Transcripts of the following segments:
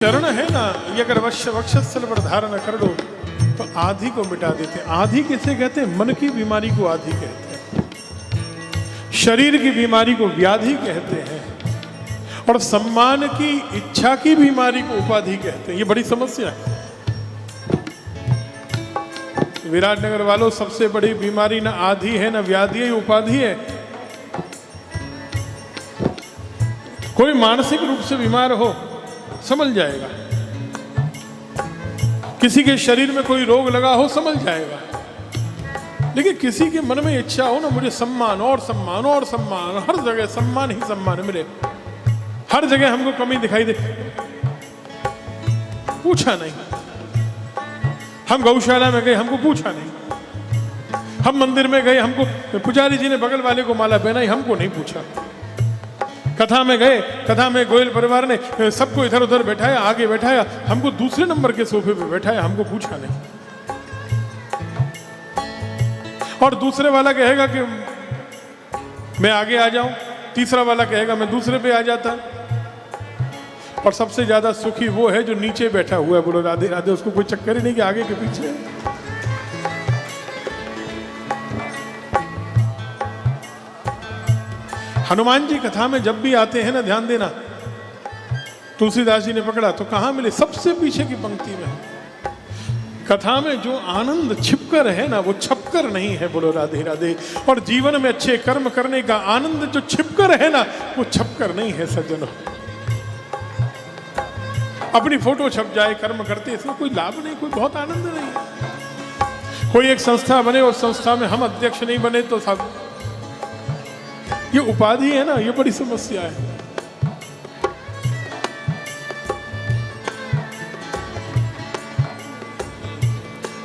चरण है ना, ये अगर वक्षस्थल पर धारण कर लो तो आधी को मिटा देते हैं। आधी किसे कहते हैं? मन की बीमारी को आधी कहते हैं, शरीर की बीमारी को व्याधि कहते हैं, और सम्मान की इच्छा की बीमारी को उपाधि कहते हैं। ये बड़ी समस्या है। विराटनगर वालों, सबसे बड़ी बीमारी ना आधी है ना व्याधि है, उपाधि है। कोई मानसिक रूप से बीमार हो समझ जाएगा, किसी के शरीर में कोई रोग लगा हो समझ जाएगा, लेकिन किसी के मन में इच्छा हो ना, मुझे सम्मान और सम्मान और सम्मान, हर जगह सम्मान ही सम्मान मिले, हर जगह हमको कमी दिखाई दे, पूछा नहीं। हम गौशाला में गए, हमको पूछा नहीं। हम मंदिर में गए, हमको पुजारी जी ने बगल वाले को माला पहनाई, हमको नहीं पूछा। कथा में गए, कथा में गोयल परिवार ने सबको इधर उधर बैठाया, आगे बैठाया, हमको दूसरे नंबर के सोफे पे बैठाया, हमको पूछा नहीं। और दूसरे वाला कहेगा कि मैं आगे आ जाऊं, तीसरा वाला कहेगा मैं दूसरे पे आ जाता। और सबसे ज्यादा सुखी वो है जो नीचे बैठा हुआ है। बोलो राधे राधे, उसको कोई चक्कर ही नहीं कि आगे के पीछे। हनुमान जी कथा में जब भी आते हैं ना, ध्यान देना, तुलसीदास जी ने पकड़ा तो कहां मिले? सबसे पीछे की पंक्ति में। कथा में जो आनंद छिपकर है ना, वो छपकर नहीं है। बोलो राधे राधे। और जीवन में अच्छे कर्म करने का आनंद जो छिपकर है ना, वो छपकर नहीं है सज्जनों। अपनी फोटो छप जाए कर्म करते, इसमें कोई लाभ नहीं, कोई बहुत आनंद नहीं। कोई एक संस्था बने और संस्था में हम अध्यक्ष नहीं बने तो सब, ये उपाधि है ना, ये बड़ी समस्या है।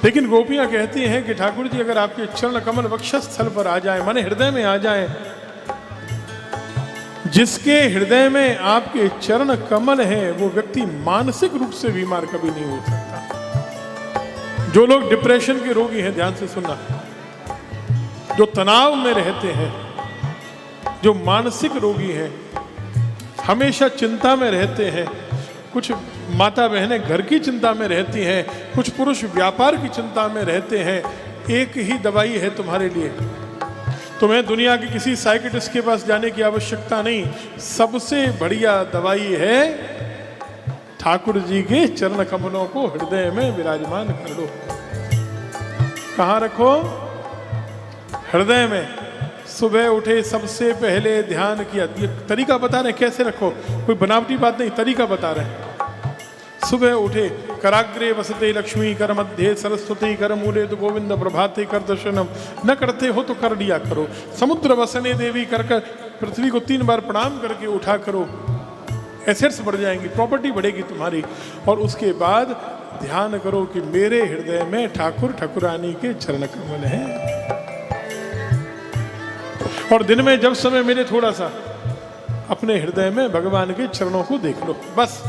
लेकिन गोपियां कहती हैं कि ठाकुर जी, अगर आपके चरण कमल वक्षस्थल पर आ जाए, मन हृदय में आ जाए, जिसके हृदय में आपके चरण कमल है, वो व्यक्ति मानसिक रूप से बीमार कभी नहीं हो सकता। जो लोग डिप्रेशन के रोगी हैं, ध्यान से सुनना, जो तनाव में रहते हैं, जो मानसिक रोगी हैं, हमेशा चिंता में रहते हैं, कुछ माता बहनें घर की चिंता में रहती हैं, कुछ पुरुष व्यापार की चिंता में रहते हैं, एक ही दवाई है तुम्हारे लिए। तुम्हें दुनिया के किसी साइकिट्रिस्ट के पास जाने की आवश्यकता नहीं। सबसे बढ़िया दवाई है ठाकुर जी के चरण कमलों को हृदय में विराजमान कर लो। कहाँ रखो? हृदय में। सुबह उठे सबसे पहले ध्यान किया। ये तरीका बता रहे हैं कैसे रखो, कोई बनावटी बात नहीं, तरीका बता रहे हैं। सुबह उठे, कराग्रे वसते लक्ष्मी, कर मध्य सरस्वती, कर मूले तो गोविंद, प्रभाते कर दर्शनम, न करते हो तो कर लिया करो। समुद्र वसने देवी, कर कर पृथ्वी को 3 बार प्रणाम करके उठा करो। एसेट्स बढ़ जाएंगी, प्रॉपर्टी बढ़ेगी तुम्हारी। और उसके बाद ध्यान करो कि मेरे हृदय में ठाकुर ठाकुरानी के चरण कमल हैं। और दिन में जब समय मिले, थोड़ा सा अपने हृदय में भगवान के चरणों को देख लो, बस।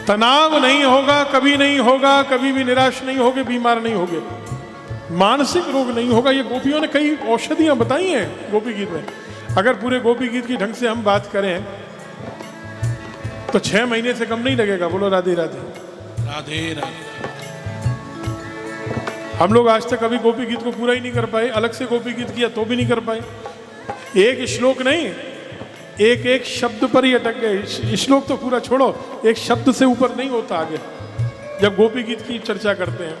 तनाव नहीं होगा, कभी नहीं होगा, कभी भी निराश नहीं होगे, बीमार नहीं होगे, मानसिक रोग नहीं होगा। ये गोपियों ने कई औषधियां बताई हैं गोपी गीत में। अगर पूरे गोपी गीत की ढंग से हम बात करें तो 6 महीने से कम नहीं लगेगा। बोलो राधे राधे राधे राधे। हम लोग आज तक कभी गोपी गीत को पूरा ही नहीं कर पाए। अलग से गोपी गीत किया तो भी नहीं कर पाए। एक श्लोक नहीं, एक एक शब्द पर ही अटक गए। श्लोक तो पूरा छोड़ो, एक शब्द से ऊपर नहीं होता आगे जब गोपी गीत की चर्चा करते हैं।